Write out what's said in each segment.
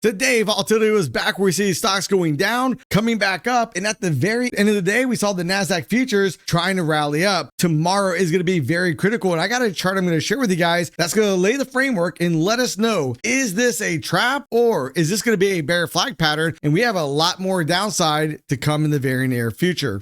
Today, volatility was back where we see stocks going down, coming back up, and at the very end of the day, we saw the NASDAQ futures trying to rally up. Tomorrow is going to be very critical, and I got a chart I'm going to share with you guys that's going to lay the framework and let us know, is this a trap or is this going to be a bear flag pattern? And we have a lot more downside to come in the very near future.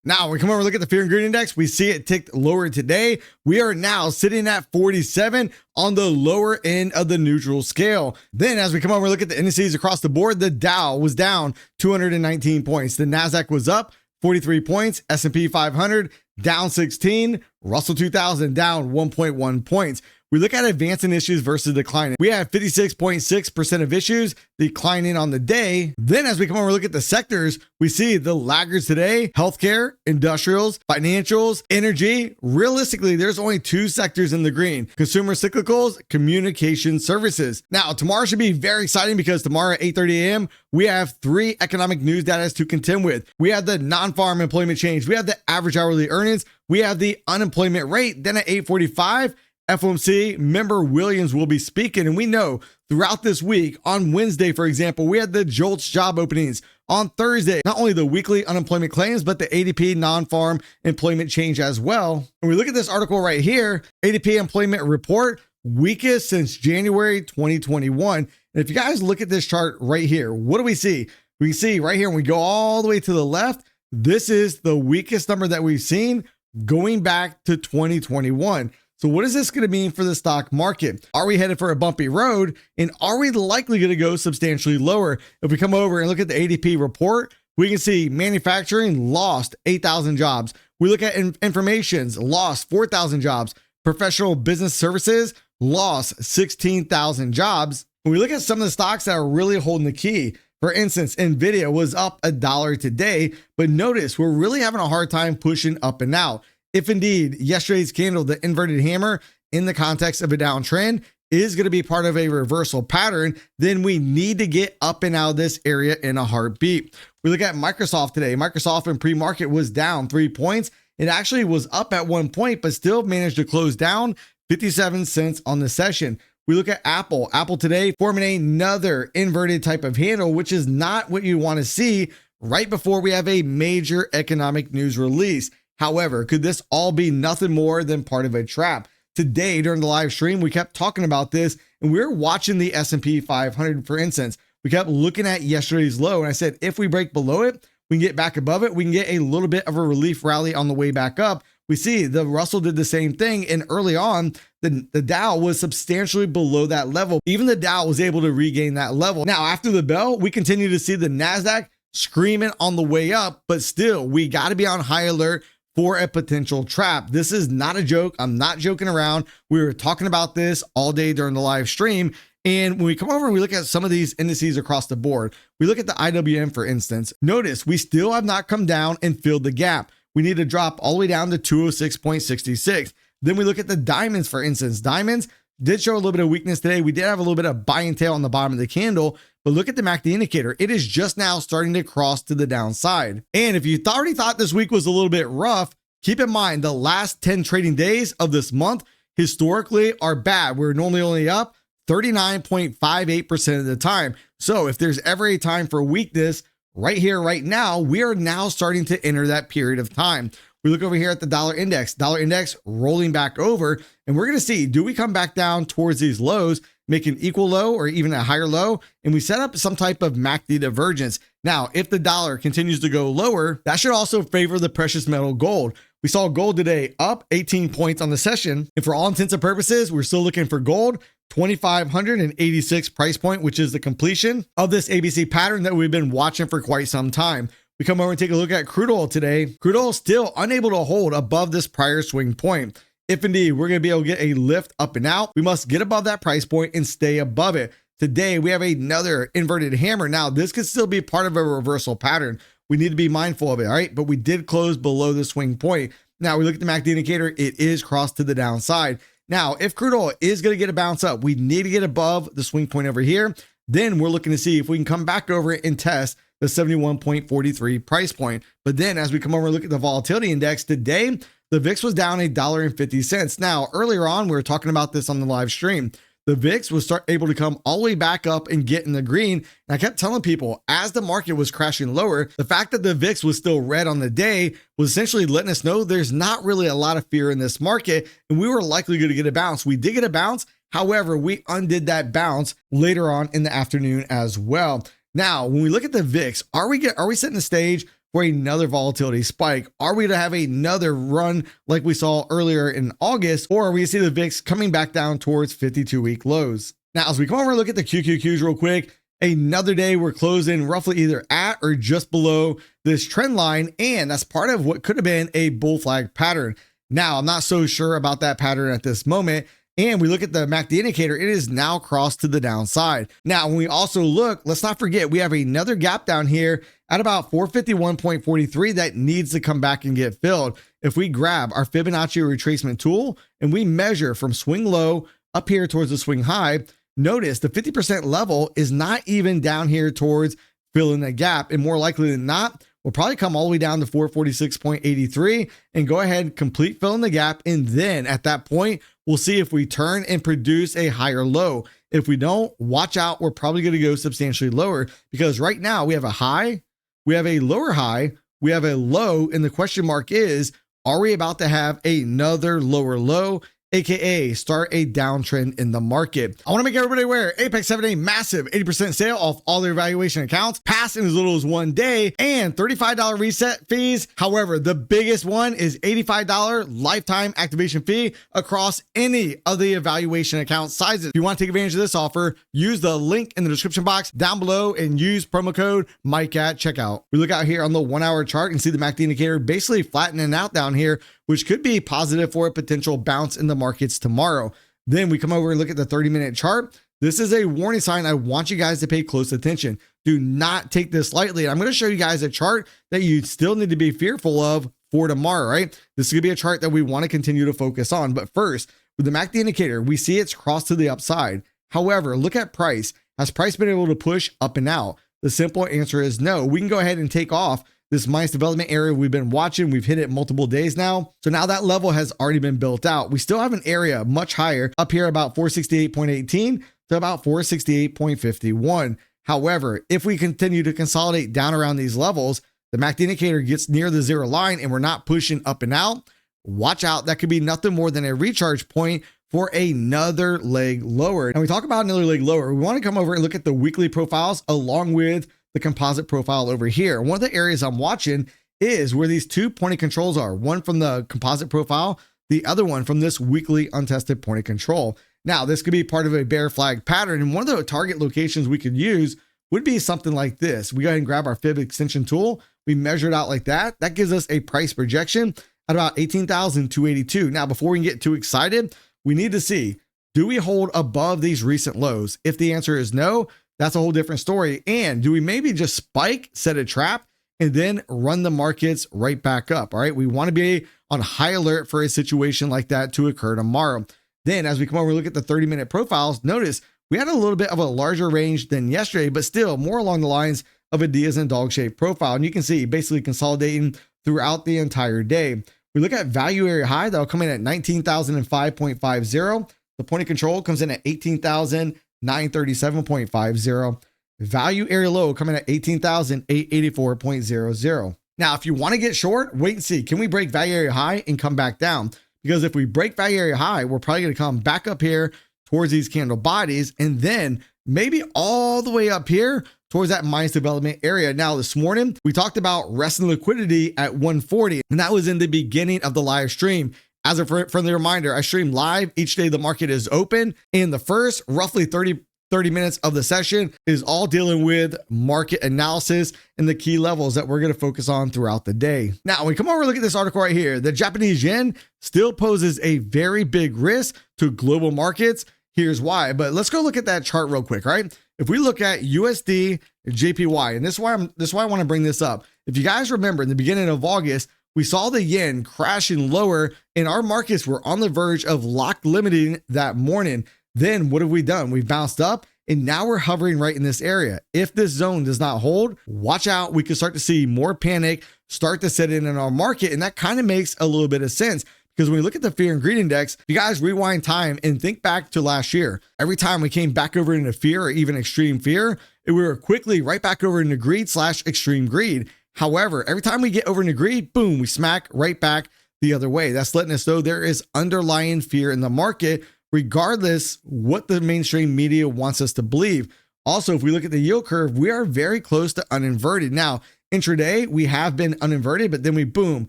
Now, when we come over and look at the fear and greed index, we see it ticked lower today. We are now sitting at 47 on the lower end of the neutral scale. Then as we come over and look at the indices across the board, the Dow was down 219 points. The NASDAQ was up 43 points. S&P 500 down 16. Russell 2000 down 1.1 points. We look at advancing issues versus declining. We have 56.6% of issues declining on the day. Then as we come over and look at the sectors, we see the laggards today: healthcare, industrials, financials, energy. Realistically, there's only two sectors in the green: consumer cyclicals, communication services. Now, tomorrow should be very exciting because tomorrow at 8:30 a.m., we have three economic news data to contend with. We have the non-farm employment change. We have the average hourly earnings. We have the unemployment rate. Then at 8:45, FOMC member Williams will be speaking, and we know throughout this week, on Wednesday, for example, we had the JOLTS job openings. On Thursday, not only the weekly unemployment claims, but the ADP non-farm employment change as well. And we look at this article right here, ADP employment report, weakest since January 2021. And if you guys look at this chart right here, what do we see? We see right here, when we go all the way to the left, this is the weakest number that we've seen going back to 2021. So what is this going to mean for the stock market? Are we headed for a bumpy road, and are we likely going to go substantially lower? If we come over and look at the ADP report, we can see manufacturing lost 8,000 jobs. We look at informations, lost 4,000 jobs. Professional business services lost 16,000 jobs. When we look at some of the stocks that are really holding the key, for instance, NVIDIA was up $1 today, but notice we're really having a hard time pushing up and out. If indeed yesterday's candle, the inverted hammer, in the context of a downtrend, is going to be part of a reversal pattern, then we need to get up and out of this area in a heartbeat. We look at Microsoft today. Microsoft in pre-market was down 3 points. It actually was up at 1 point, but still managed to close down 57 cents on the session. We look at Apple. Apple today forming another inverted type of handle, which is not what you want to see right before we have a major economic news release. However, could this all be nothing more than part of a trap? Today, during the live stream, we kept talking about this, and we were watching the S&P 500, for instance. We kept looking at yesterday's low, and I said, if we break below it, we can get back above it. We can get a little bit of a relief rally on the way back up. We see the Russell did the same thing, and early on, the Dow was substantially below that level. Even the Dow was able to regain that level. Now, after the bell, we continue to see the NASDAQ screaming on the way up, but still, we got to be on high alert for a potential trap. This is not a joke. I'm not joking around. We were talking about this all day during the live stream. And when we come over and we look at some of these indices across the board, we look at the IWM, for instance. Notice we still have not come down and filled the gap. We need to drop all the way down to 206.66. Then we look at the diamonds, for instance. Diamonds did show a little bit of weakness today. We did have a little bit of buying tail on the bottom of the candle, but look at the MACD indicator. It is just now starting to cross to the downside. And if you already thought this week was a little bit rough, keep in mind the last 10 trading days of this month historically are bad. We're normally only up 39.58% of the time. So if there's ever a time for weakness, right here, right now, we are now starting to enter that period of time. We look over here at the dollar index rolling back over, and we're going to see, do we come back down towards these lows, make an equal low or even a higher low, and we set up some type of MACD divergence. Now, if the dollar continues to go lower, that should also favor the precious metal gold. We saw gold today up 18 points on the session, and for all intents and purposes, we're still looking for gold 2,586 price point, which is the completion of this ABC pattern that we've been watching for quite some time. We come over and take a look at crude oil today. Crude oil still unable to hold above this prior swing point. If indeed we're going to be able to get a lift up and out, we must get above that price point and stay above it. Today, we have another inverted hammer. Now, this could still be part of a reversal pattern. We need to be mindful of it, all right? But we did close below the swing point. Now, we look at the MACD indicator. It is crossed to the downside. Now, if crude oil is going to get a bounce up, we need to get above the swing point over here. Then we're looking to see if we can come back over it and test the 71.43 price point. But then as we come over and look at the volatility index today, the VIX was down $1.50. Now, earlier on, we were talking about this on the live stream. the VIX was able to come all the way back up and get in the green. And I kept telling people, as the market was crashing lower, the fact that the VIX was still red on the day was essentially letting us know there's not really a lot of fear in this market, and we were likely going to get a bounce. We did get a bounce. However, we undid that bounce later on in the afternoon as well. Now, when we look at the VIX, are we setting the stage for another volatility spike? Are we to have another run like we saw earlier in August, or are we to see the VIX coming back down towards 52-week lows? Now, as we come over and look at the QQQs real quick, another day we're closing roughly either at or just below this trend line, and that's part of what could have been a bull flag pattern. Now, I'm not so sure about that pattern at this moment. And we look at the MACD indicator, it is now crossed to the downside. Now, when we also look, let's not forget, we have another gap down here at about 451.43 that needs to come back and get filled. If we grab our Fibonacci retracement tool and we measure from swing low up here towards the swing high, notice the 50% level is not even down here towards filling the gap. And more likely than not, we'll probably come all the way down to 446.83 and go ahead, complete filling the gap. And then at that point, we'll see if we turn and produce a higher low. If we don't, watch out. We're probably going to go substantially lower, because right now we have a high, we have a lower high, we have a low. And the question mark is, are we about to have another lower low? AKA start a downtrend in the market. I want to make everybody aware, Apex having a massive 80% sale off all their valuation accounts, pass in as little as 1 day, and $35 reset fees. However, the biggest one is $85 lifetime activation fee across any of the evaluation account sizes. If you want to take advantage of this offer, use the link in the description box down below and use promo code Mike at checkout. We look out here on the 1 hour chart and see the MACD indicator basically flattening out down here, which could be positive for a potential bounce in the markets tomorrow. Then we come over and look at the 30-minute chart. This is a warning sign. I want you guys to pay close attention. Do not take this lightly. I'm going to show you guys a chart that you still need to be fearful of for tomorrow, right? This is going to be a chart that we want to continue to focus on. But first, with the MACD indicator, we see it's crossed to the upside. However, look at price. Has price been able to push up and out? The simple answer is no. We can go ahead and take off this minus development area we've been watching. We've hit it multiple days now. So now that level has already been built out. We still have an area much higher up here, about 468.18 to about 468.51. However, if we continue to consolidate down around these levels, the MACD indicator gets near the zero line and we're not pushing up and out, watch out. That could be nothing more than a recharge point for another leg lower. And we talk about another leg lower, we want to come over and look at the weekly profiles along with the composite profile over here. One of the areas I'm watching is where these two pointed controls are, one from the composite profile, the other one from this weekly untested pointed control. Now, this could be part of a bear flag pattern, and one of the target locations we could use would be something like this. We go ahead and grab our fib extension tool, we measure it out like that. That gives us a price projection at about 18,282. Now, before we can get too excited, we need to see, do we hold above these recent lows? If the answer is no, that's a whole different story. And do we maybe just spike, set a trap, and then run the markets right back up? All right. We want to be on high alert for a situation like that to occur tomorrow. Then as we come over and look at the 30-minute profiles, notice we had a little bit of a larger range than yesterday, but still more along the lines of a D as in dog shaped profile. And you can see basically consolidating throughout the entire day. We look at value area high, that'll come in at 19,005.50. The point of control comes in at 18,937.50. Value area low coming at 18,884.00. Now, if you want to get short, wait and see. Can we break value area high and come back down? Because if we break value area high, we're probably going to come back up here towards these candle bodies and then maybe all the way up here towards that minus development area. Now, this morning, we talked about resting liquidity at 140, and that was in the beginning of the live stream. As a friendly reminder, I stream live each day the market is open, and the first roughly 30 minutes of the session is all dealing with market analysis and the key levels that we're going to focus on throughout the day. Now, when we come over and look at this article right here, the Japanese yen still poses a very big risk to global markets. Here's why, but let's go look at that chart real quick, right? If we look at USD JPY, and this is why I want to bring this up. If you guys remember in the beginning of August, we saw the yen crashing lower and our markets were on the verge of locked limiting that morning. Then what have we done? We've bounced up and now we're hovering right in this area. If this zone does not hold, watch out. We could start to see more panic start to set in our market. And that kind of makes a little bit of sense Because when we look at the fear and greed index, you guys rewind time and think back to last year. Every time we came back over into fear or even extreme fear, we were quickly right back over into greed / extreme greed. However, every time we get over into greed, boom, we smack right back the other way. That's letting us know there is underlying fear in the market, regardless what the mainstream media wants us to believe. Also, if we look at the yield curve, we are very close to uninverted. Now, intraday, we have been uninverted, but then we boom,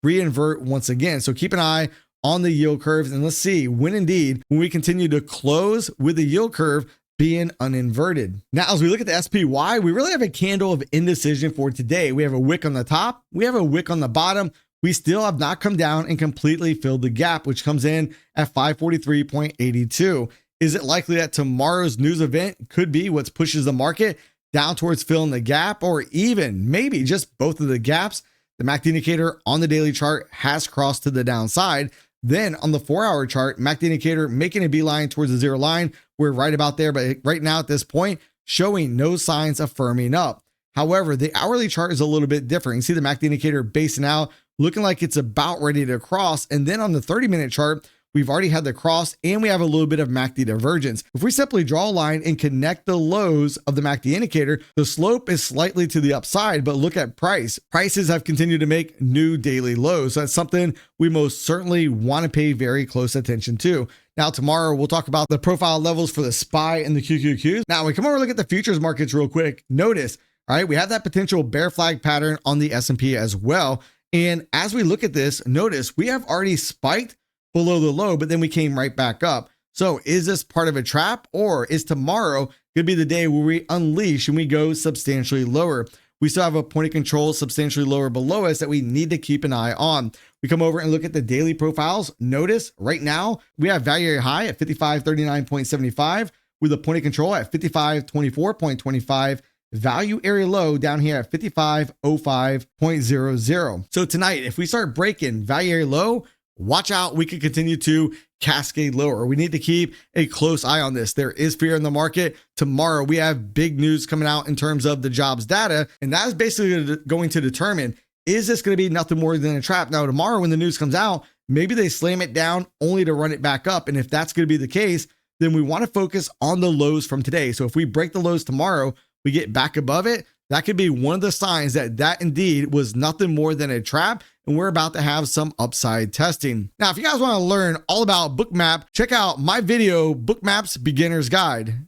reinvert once again. So keep an eye on the yield curves, and let's see when we continue to close with the yield curve being uninverted. Now, as we look at the SPY, we really have a candle of indecision for today. We have a wick on the top, we have a wick on the bottom. We still have not come down and completely filled the gap, which comes in at 543.82. Is it likely that tomorrow's news event could be what pushes the market down towards filling the gap, or even maybe just both of the gaps? The MACD indicator on the daily chart has crossed to the downside. Then on the 4-hour chart, MACD indicator making a beeline towards the zero line. We're right about there, but right now at this point, showing no signs of firming up. However, the hourly chart is a little bit different. You see the MACD indicator basing out, looking like it's about ready to cross. And then on the 30-minute chart, we've already had the cross and we have a little bit of MACD divergence. If we simply draw a line and connect the lows of the MACD indicator, the slope is slightly to the upside, but look at price. Prices have continued to make new daily lows. So that's something we most certainly want to pay very close attention to. Now, tomorrow we'll talk about the profile levels for the SPY and the QQQs. Now, we come over and look at the futures markets real quick. Notice, all right, we have that potential bear flag pattern on the S&P as well. And as we look at this, notice we have already spiked below the low, but then we came right back up. So is this part of a trap, or is tomorrow going to be the day where we unleash and we go substantially lower? We still have a point of control substantially lower below us that we need to keep an eye on. We come over and look at the daily profiles. Notice right now we have value area high at 5539.75 with a point of control at 5524.25. Value area low down here at 5505.00. So tonight, if we start breaking value area low, watch out, we could continue to cascade lower. We need to keep a close eye on this. There is fear in the market. Tomorrow, we have big news coming out in terms of the jobs data, and that is basically going to determine, is this going to be nothing more than a trap? Now, tomorrow when the news comes out, maybe they slam it down only to run it back up. And if that's going to be the case, then we want to focus on the lows from today. So if we break the lows tomorrow, we get back above it, that could be one of the signs that that indeed was nothing more than a trap, and we're about to have some upside testing. Now, if you guys want to learn all about Bookmap, check out my video, Bookmap's Beginner's Guide.